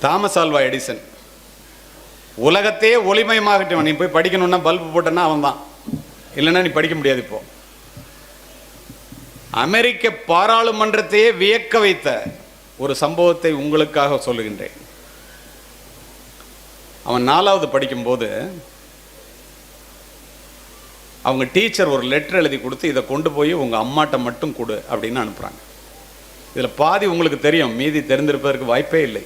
Thomas Alva Edison உலகத்தையே ஒளிமயமாகட்டும். நீ போய் படிக்கணும்னா பல்பு போட்டனா அவன் தான், இல்லைன்னா நீ படிக்க முடியாது. இப்போ அமெரிக்க பாராளுமன்றத்தையே வியக்க வைத்த ஒரு சம்பவத்தை உங்களுக்காக சொல்லுகின்றேன். அவன் 4வது படிக்கும்போது அவங்க டீச்சர் ஒரு லெட்டர் எழுதி கொடுத்து இதை கொண்டு போய் உங்கள் அம்மாட்ட மட்டும் கொடு அப்படின்னு அனுப்புகிறாங்க. இதில் பாதி உங்களுக்கு தெரியும், மீதி தெரிந்திருப்பதற்கு வாய்ப்பே இல்லை.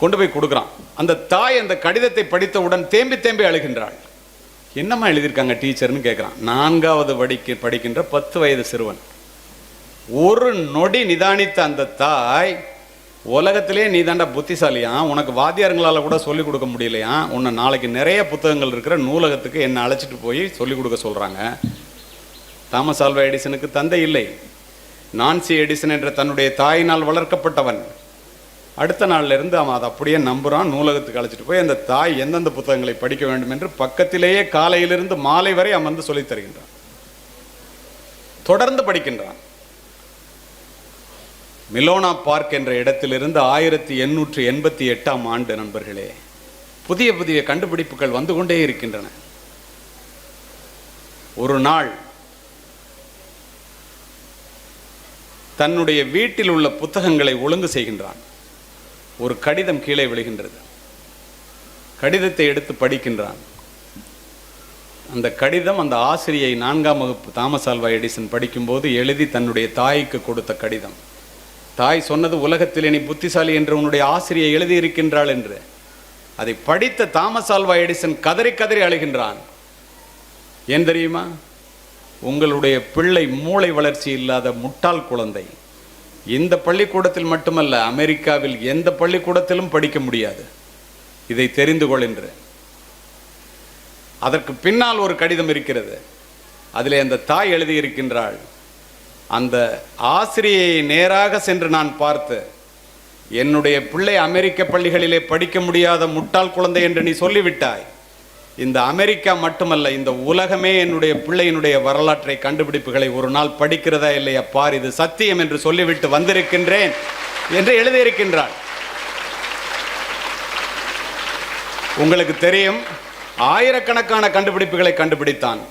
கொண்டு போய் கொடுக்குறான். அந்த தாய் அந்த கடிதத்தை படித்தவுடன் தேம்பி தேம்பி அழுகின்றாள். என்னம்மா எழுதியிருக்காங்க டீச்சர்னு கேட்குறான். 4வது படிக்கின்ற 10 வயது சிறுவன். ஒரு நொடி நிதானித்த அந்த தாய், உலகத்திலே நீ தாண்டா புத்திசாலியா, உனக்கு வாத்தியாருங்களால் கூட சொல்லிக் கொடுக்க முடியலையா, உன்னை நாளைக்கு நிறைய புத்தகங்கள் இருக்கிற நூலகத்துக்கு என்னை அழைச்சிட்டு போய் சொல்லிக் கொடுக்க சொல்கிறாங்க. தாமஸ் ஆல்வா எடிசனுக்கு தந்தை இல்லை. நான்சி எடிசன் என்ற தன்னுடைய தாயினால் வளர்க்கப்பட்டவன். அடுத்த நாளிலிருந்து அவன் அதை அப்படியே நம்புகிறான். நூலகத்துக்கு அழைச்சிட்டு போய் அந்த தாய் எந்தெந்த புத்தகங்களை படிக்க வேண்டும் என்று பக்கத்திலேயே காலையிலிருந்து மாலை வரை அவன் வந்து சொல்லித் தருகின்றான். தொடர்ந்து படிக்கின்றான். மிலோனா பார்க் என்ற இடத்திலிருந்து 1888ஆம் ஆண்டு நண்பர்களே, புதிய புதிய கண்டுபிடிப்புகள் வந்து கொண்டே இருக்கின்றன. ஒரு நாள் தன்னுடைய வீட்டில் உள்ள புத்தகங்களை ஒழுங்கு செய்கின்றான். ஒரு கடிதம் கீழே விழுகின்றது. கடிதத்தை எடுத்து படிக்கின்றான். அந்த கடிதம் அந்த ஆசிரியை 4ஆம் வகுப்பு தாமஸ் ஆல்வா எடிசன் படிக்கும்போது எழுதி தன்னுடைய தாய்க்கு கொடுத்த கடிதம். தாய் சொன்னது, உலகத்திலே நீ புத்திசாலி என்று உன்னுடைய ஆசிரியை எழுதியிருக்கின்றாள் என்று. அதை படித்த தாமஸ் ஆல்வா எடிசன் கதறி கதறி அழுகின்றான். ஏன் தெரியுமா? உங்களுடைய பிள்ளை மூளை வளர்ச்சி இல்லாத முட்டாள் குழந்தை. இந்த பள்ளிக்கூடத்தில் மட்டுமல்ல, அமெரிக்காவில் எந்த பள்ளிக்கூடத்திலும் படிக்க முடியாது. இதை தெரிந்து கொள் என்று. அதற்கு பின்னால் ஒரு கடிதம் இருக்கிறது. அதிலே அந்த தாய் எழுதியிருக்கின்றாள், அந்த ஆசிரியை நேராக சென்று நான் பார்த்து, என்னுடைய பிள்ளை அமெரிக்க பள்ளிகளிலே படிக்க முடியாத முட்டாள் குழந்தை என்று நீ சொல்லிவிட்டாய். இந்த அமெரிக்கா மட்டுமல்ல, இந்த உலகமே என்னுடைய பிள்ளையினுடைய வரலாற்றை கண்டுபிடிப்புகளை ஒரு நாள் படிக்கிறதா இல்லையா பார், இது சத்தியம் என்று சொல்லிவிட்டு வந்திருக்கின்றேன் என்று எழுதியிருக்கின்றாள். உங்களுக்கு தெரியும், ஆயிரக்கணக்கான கண்டுபிடிப்புகளை கண்டுபிடித்தான்.